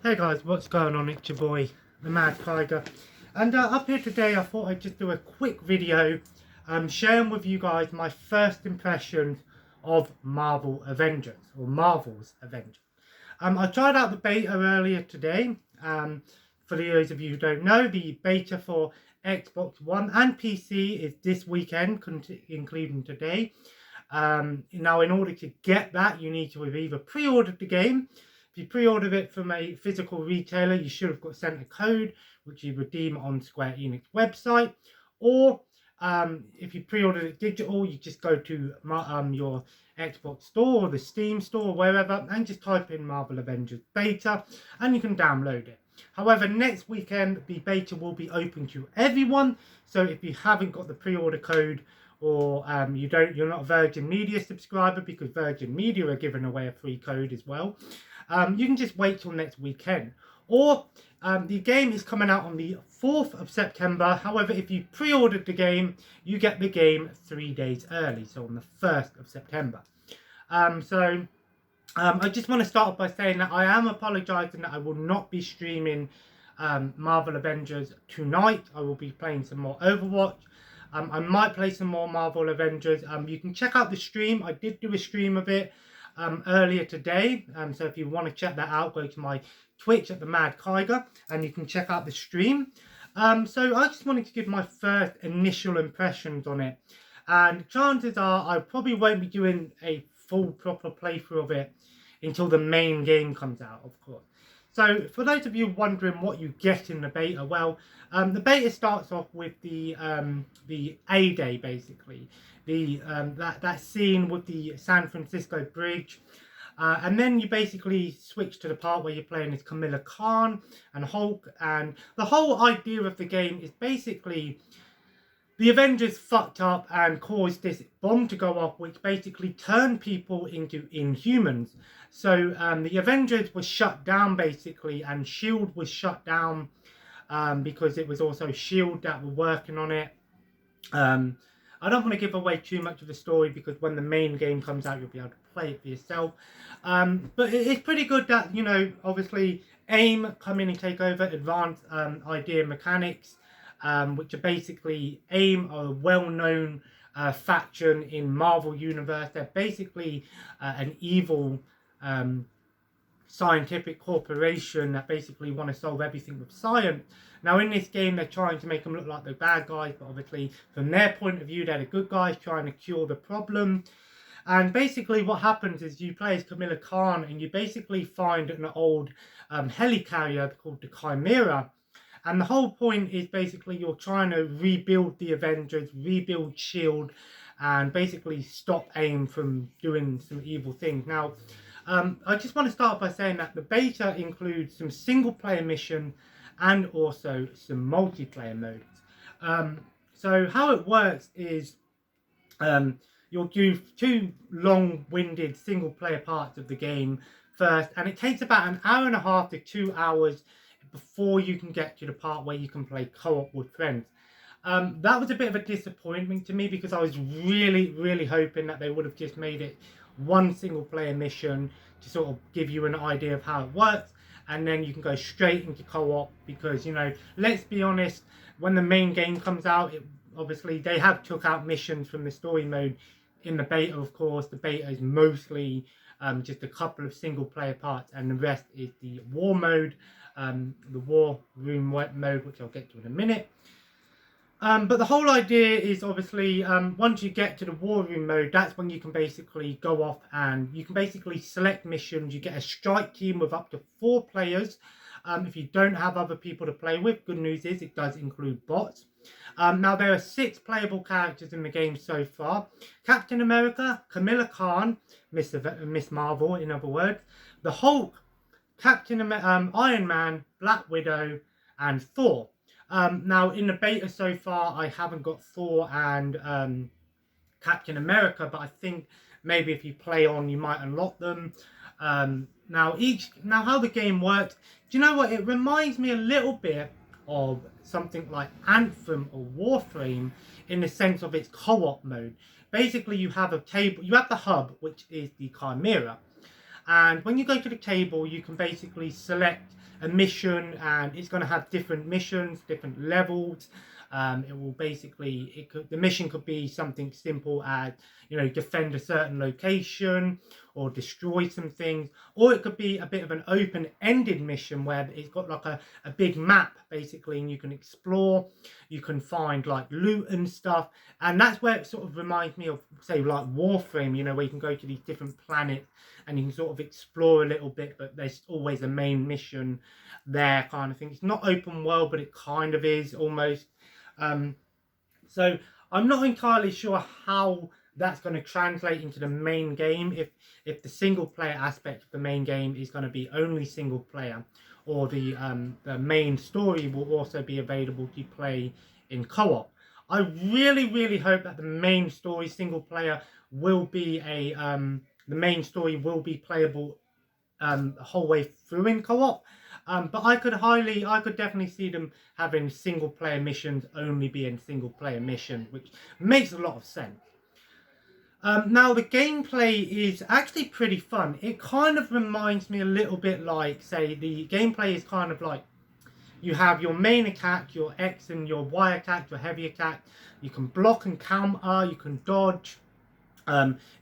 Hey guys, what's going on? It's your boy, the Mad Tiger. And up here today, I thought I'd just do a quick video sharing with you guys my first impressions of Marvel's Avengers. I tried out the beta earlier today. For those of you who don't know, the beta for Xbox One and PC is this weekend, including today. Now, in order to get that, you need to have either pre-ordered the game. If you pre-ordered it from a physical retailer, you should have got sent a code, which you redeem on Square Enix website. Or if you pre-ordered it digital, you just go to your Xbox store or the Steam store or wherever and just type in Marvel Avengers Beta and you can download it. However, next weekend the beta will be open to everyone. So if you haven't got the pre-order code, or you're not a Virgin Media subscriber, because Virgin Media are giving away a free code as well, you can just wait till next weekend. Or the game is coming out on the 4th of September. However, if you pre-ordered the game, you get the game 3 days early, so on the 1st of September. I just want to start by saying that I am apologising that I will not be streaming Marvel Avengers tonight. I will be playing some more Overwatch. I might play some more Marvel Avengers. You can check out the stream. I did do a stream of it earlier today. So if you want to check that out, go to my Twitch at the Mad Tiger and you can check out the stream. So I just wanted to give my first initial impressions on it. And chances are I probably won't be doing a full proper playthrough of it until the main game comes out, of course. So for those of you wondering what you get in the beta, well, the beta starts off with the A-Day, basically. That scene with the San Francisco bridge. And then you basically switch to the part where you're playing as Kamala Khan and Hulk. And the whole idea of the game is basically the Avengers fucked up and caused this bomb to go off, which basically turned people into Inhumans. So the Avengers was shut down, basically, and S.H.I.E.L.D. was shut down because it was also S.H.I.E.L.D. that were working on it. I don't want to give away too much of the story because when the main game comes out, you'll be able to play it for yourself. But it's pretty good that, you know, obviously AIM come in and take over, Advanced Idea Mechanics, which are basically AIM, are a well-known faction in Marvel Universe. They're basically an evil scientific corporation that basically want to solve everything with science. Now in this game they're trying to make them look like the bad guys, but obviously from their point of view they're the good guys trying to cure the problem. And basically what happens is you play as Kamala Khan and you basically find an old helicarrier called the Chimera. And the whole point is basically you're trying to rebuild the Avengers, rebuild S.H.I.E.L.D. and basically stop AIM from doing some evil things. Now, I just want to start by saying that the beta includes some single player mission and also some multiplayer modes. So how it works is you'll do 2 long-winded single player parts of the game first, and it takes about an hour and a half to 2 hours before you can get to the part where you can play co-op with friends. That was a bit of a disappointment to me because I was really hoping that they would have just made it one single player mission to sort of give you an idea of how it works, and then you can go straight into co-op because, you know, let's be honest, when the main game comes out, obviously they have took out missions from the story mode in the beta. Of course, the beta is mostly just a couple of single player parts and the rest is the war mode, the war room mode, which I'll get to in a minute. But the whole idea is obviously once you get to the war room mode, that's when you can basically go off and you can basically select missions. You get a strike team with up to 4 players. If you don't have other people to play with, good news is it does include bots. Now there are 6 playable characters in the game so far: Captain America, Kamala Khan, Miss Marvel in other words, the Hulk, Iron Man, Black Widow and Thor. Now in the beta so far I haven't got Thor and Captain America, but I think maybe if you play on you might unlock them. Now how the game works, do you know what, it reminds me a little bit of something like Anthem or Warframe in the sense of its co-op mode. Basically you have a table, you have the hub, which is the Chimera, And when you go to the table, you can basically select a mission, and it's going to have different missions, different levels. It will basically, the mission could be something simple as, defend a certain location or destroy some things, or it could be a bit of an open-ended mission where it's got like a big map basically, and you can explore, you can find like loot and stuff. And that's where it sort of reminds me of, say, like Warframe, where you can go to these different planets and you can sort of explore a little bit, but there's always a main mission there, kind of thing. It's not open world, but it kind of is almost. So I'm not entirely sure how that's going to translate into the main game, if the single player aspect of the main game is going to be only single player, or the main story will also be available to play in co-op. I really hope that the main story single player will be the main story will be playable the whole way through in co-op. But I could definitely see them having single player missions only being single player missions, which makes a lot of sense. Now the gameplay is actually pretty fun. It kind of reminds me a little bit like, say, the gameplay is kind of like, you have your main attack, your X and your Y attack, your heavy attack. You can block and counter, you can dodge.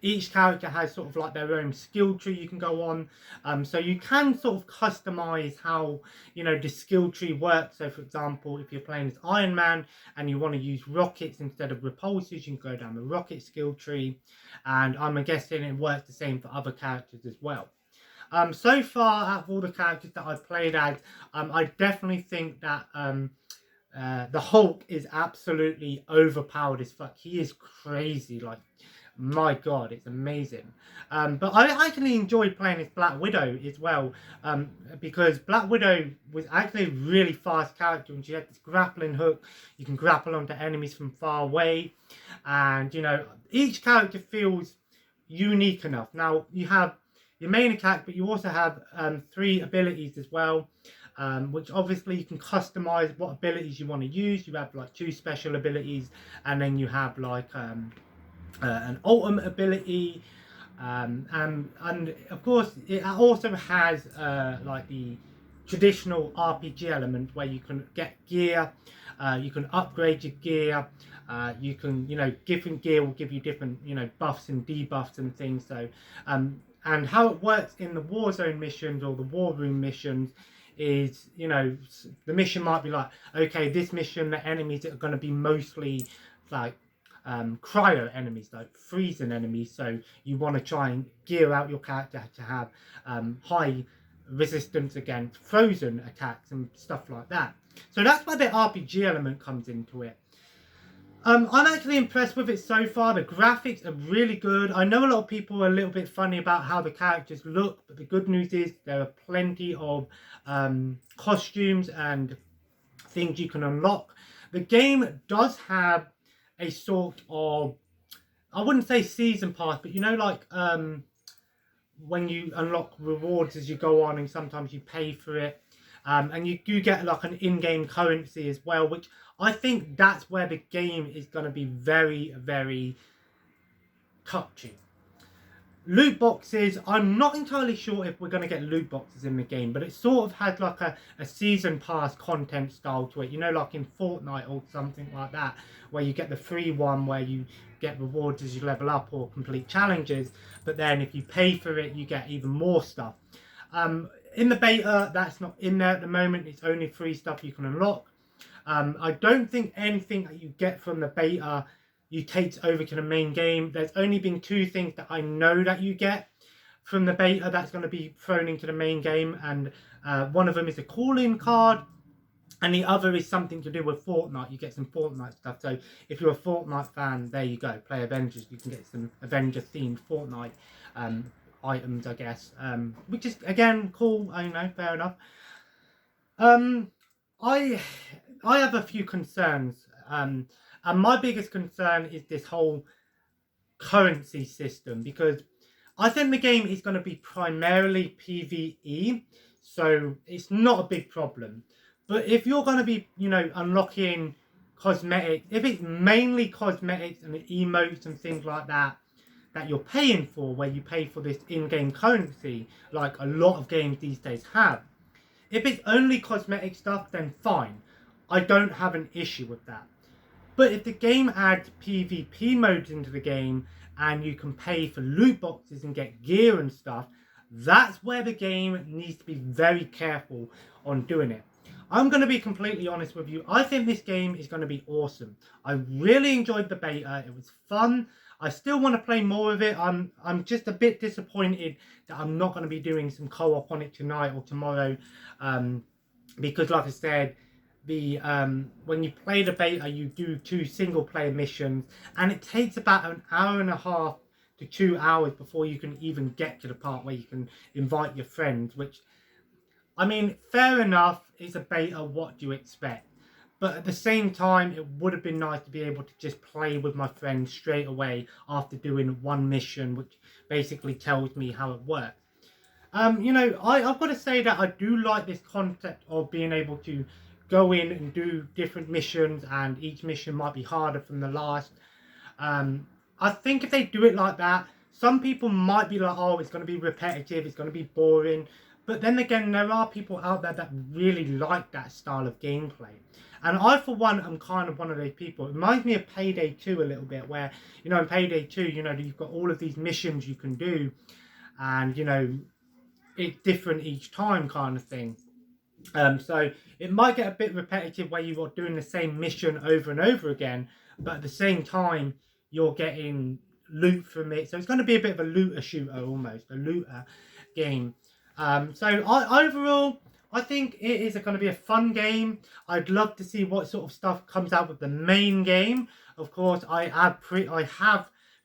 Each character has sort of like their own skill tree you can go on. So you can sort of customize how, the skill tree works. So for example, if you're playing as Iron Man and you want to use rockets instead of repulsors, you can go down the rocket skill tree. And I'm guessing it works the same for other characters as well. So far, out of all the characters that I've played as, I definitely think that the Hulk is absolutely overpowered as fuck. He is crazy, like, my god, it's amazing. But I actually enjoyed playing as Black Widow as well, because Black Widow was actually a really fast character, and she had this grappling hook. You can grapple onto enemies from far away, and each character feels unique enough. Now you have your main attack, but you also have 3 abilities as well, which obviously you can customize what abilities you want to use. You have like 2 special abilities, and then you have like an ultimate ability, and of course it also has like the traditional RPG element where you can get gear, you can upgrade your gear, you can, different gear will give you different, buffs and debuffs and things. So and how it works in the Warzone missions or the War Room missions is, the mission might be like, okay, this mission, the enemies are going to be mostly like cryo enemies, like freezing enemies. So you want to try and gear out your character to have high resistance against frozen attacks and stuff like that. So that's where the RPG element comes into it. I'm actually impressed with it so far. The graphics are really good. I know a lot of people are a little bit funny about how the characters look, but the good news is there are plenty of costumes and things you can unlock. The game does have a sort of, I wouldn't say season pass, but like when you unlock rewards as you go on, and sometimes you pay for it, and you do get like an in-game currency as well, which I think that's where the game is going to be very touchy. Loot boxes, I'm not entirely sure if we're going to get loot boxes in the game, but it sort of has like a season pass content style to it, like in Fortnite or something like that, where you get the free one where you get rewards as you level up or complete challenges, but then if you pay for it, you get even more stuff. In the beta, that's not in there at the moment. It's only free stuff you can unlock. I don't think anything that you get from the beta you take over to the main game. There's only been 2 things that I know that you get from the beta that's going to be thrown into the main game, and one of them is a call-in card, and the other is something to do with Fortnite. You get some Fortnite stuff. So if you're a Fortnite fan, there you go. Play Avengers, you can get some Avengers-themed Fortnite items, I guess, which is, again, cool. I know, fair enough. I have a few concerns, and my biggest concern is this whole currency system, because I think the game is going to be primarily PvE, so it's not a big problem. But if you're going to be, unlocking cosmetics, if it's mainly cosmetics and emotes and things like that, that you're paying for, where you pay for this in-game currency, like a lot of games these days have. If it's only cosmetic stuff, then fine. I don't have an issue with that. But if the game adds PvP modes into the game and you can pay for loot boxes and get gear and stuff, that's where the game needs to be very careful on doing it. I'm going to be completely honest with you. I think this game is going to be awesome. I really enjoyed the beta. It was fun. I still want to play more of it. I'm just a bit disappointed that I'm not going to be doing some co-op on it tonight or tomorrow. Because like I said, when you play the beta, you do 2 single-player missions. And it takes about an hour and a half to 2 hours before you can even get to the part where you can invite your friends, which, I mean, fair enough, it's a beta, what do you expect? But at the same time, it would have been nice to be able to just play with my friends straight away after doing one mission, which basically tells me how it works. You know, I've got to say that I do like this concept of being able to go in and do different missions, and each mission might be harder than the last. I think if they do it like that, some people might be like, oh, it's going to be repetitive, it's going to be boring. But then again, there are people out there that really like that style of gameplay. And I, for one, am kind of one of those people. It reminds me of Payday 2 a little bit, where, you know, in Payday 2, you know, you've got all of these missions you can do. And, you know, it's different each time kind of thing. So it might get a bit repetitive where you are doing the same mission over and over again. But at the same time, you're getting loot from it. So it's going to be a bit of a looter shooter almost, a looter game. Overall, I think it is going to be a fun game. I'd love to see what sort of stuff comes out with the main game. Of course, I have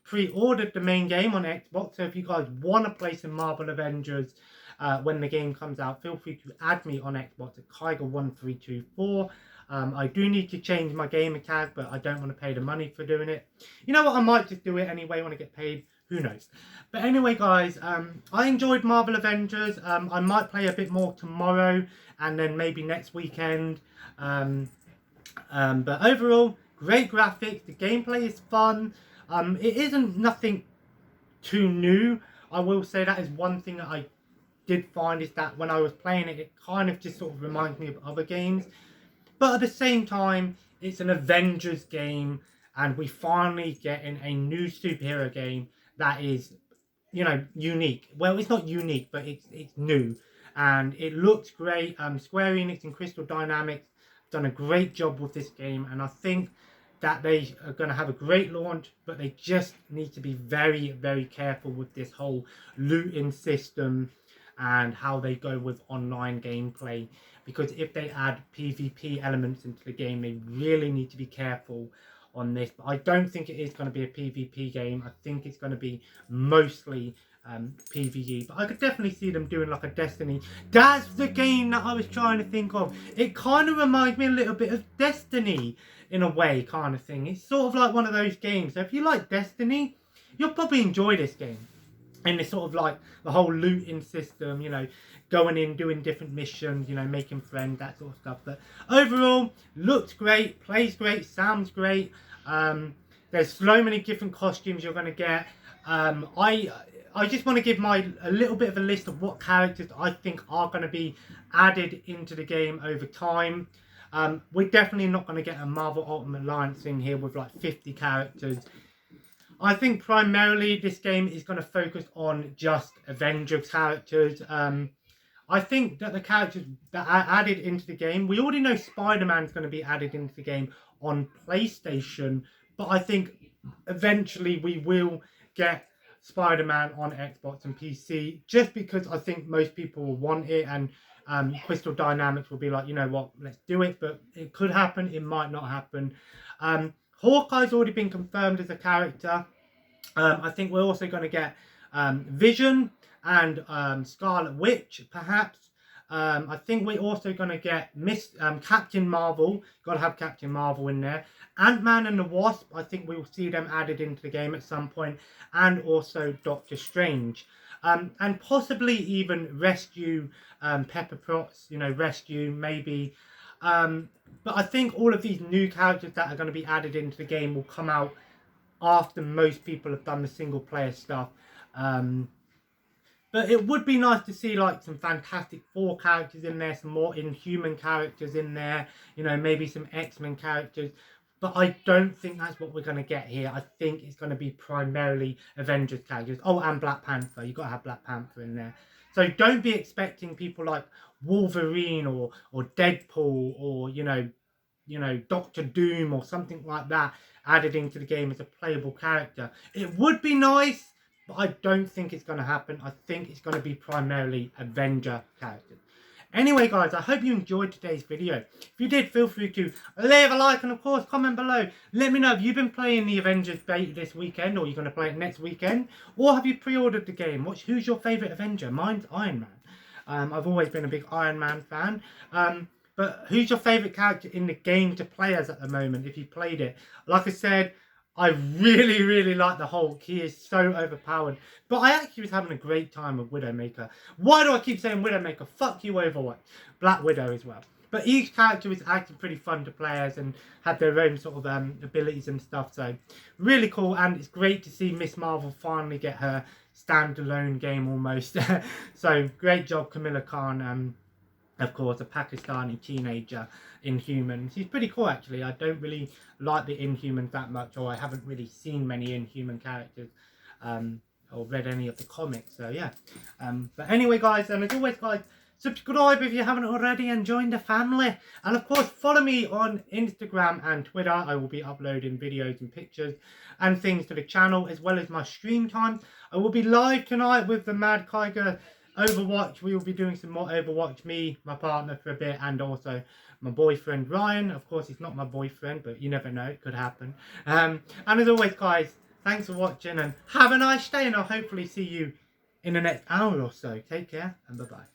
pre-ordered the main game on Xbox. So if you guys want to play some Marvel Avengers when the game comes out, feel free to add me on Xbox at Kyger1324. I do need to change my gamer tag, but I don't want to pay the money for doing it. You know what? I might just do it anyway when I get paid. Who knows? But anyway, guys, I enjoyed Marvel Avengers. I might play a bit more tomorrow and then maybe next weekend. But overall, great graphics. The gameplay is fun. It isn't nothing too new. I will say that is one thing that I did find, is that when I was playing it, it kind of just sort of reminds me of other games. But at the same time, it's an Avengers game, and we finally get in a new superhero game that is, you know, unique. Well, it's not unique, but it's new, and it looks great. Square Enix and Crystal Dynamics have done a great job with this game, and I think that they are going to have a great launch, but they just need to be very, very careful with this whole looting system and how they go with online gameplay. Because if they add PvP elements into the game, they really need to be careful on this. But I don't think it is going to be a PvP game. I think it's going to be mostly PvE. But I could definitely see them doing like a Destiny. That's the game that I was trying to think of. It kind of reminds me a little bit of Destiny in a way, kind of thing. It's sort of like one of those games. So if you like Destiny, you'll probably enjoy this game. And it's sort of like the whole looting system, you know, going in, doing different missions, you know, making friends, that sort of stuff. But overall, looks great, plays great, sounds great. There's so many different costumes you're going to get. I just want to give a little bit of a list of what characters I think are going to be added into the game over time. We're definitely not going to get a Marvel Ultimate Alliance thing here with like 50 characters. I think primarily this game is going to focus on just Avengers characters. I think that the characters that are added into the game, we already know Spider-Man's going to be added into the game on PlayStation, but I think eventually we will get Spider-Man on Xbox and PC, just because I think most people will want it, and Crystal Dynamics will be like, you know what, let's do it. But it could happen, it might not happen. Hawkeye's already been confirmed as a character. I think we're also going to get Vision and Scarlet Witch, perhaps. I think we're also going to get Captain Marvel. Got to have Captain Marvel in there. Ant-Man and the Wasp, I think we will see them added into the game at some point. And also Doctor Strange. And possibly even Rescue, Pepper Potts, you know, Rescue, maybe. But I think all of these new characters that are going to be added into the game will come out after most people have done the single player stuff. But it would be nice to see like some Fantastic Four characters in there, some more Inhuman characters in there, you know, maybe some X-Men characters. But I don't think that's what we're going to get here. I think it's going to be primarily Avengers characters. Oh, and Black Panther. You've got to have Black Panther in there. So don't be expecting people like Wolverine or Deadpool or, you know, Doctor Doom or something like that added into the game as a playable character. It would be nice, but I don't think it's going to happen. I think it's going to be primarily Avenger characters. Anyway, guys, I hope you enjoyed today's video. If you did, feel free to leave a like and, of course, comment below. Let me know if you've been playing the Avengers beta this weekend, or you're going to play it next weekend, or have you pre-ordered the game? Who's your favourite Avenger? Mine's Iron Man. I've always been a big Iron Man fan. But who's your favourite character in the game to play as at the moment, if you played it? Like I said, I really, really like the Hulk. He is so overpowered. But I actually was having a great time with Widowmaker. Why do I keep saying Widowmaker? Fuck you, Overwatch. Black Widow as well. But each character was actually pretty fun to play as and had their own sort of abilities and stuff. So, really cool. And it's great to see Miss Marvel finally get her standalone game almost. So, great job, Camilla Khan. Of course, a Pakistani teenager Inhumans. He's pretty cool, actually. I don't really like the Inhumans that much, or I haven't really seen many Inhuman characters or read any of the comics. So, yeah. But anyway, guys, as always, guys, subscribe if you haven't already and join the family. And, of course, follow me on Instagram and Twitter. I will be uploading videos and pictures and things to the channel, as well as my stream time. I will be live tonight with the Mad Kiger Overwatch. We will be doing some more Overwatch, me, my partner for a bit, and also my boyfriend Ryan. Of course, he's not my boyfriend, but you never know, it could happen. And as always, guys, thanks for watching and have a nice day, and I'll hopefully see you in the next hour or so. Take care and bye-bye.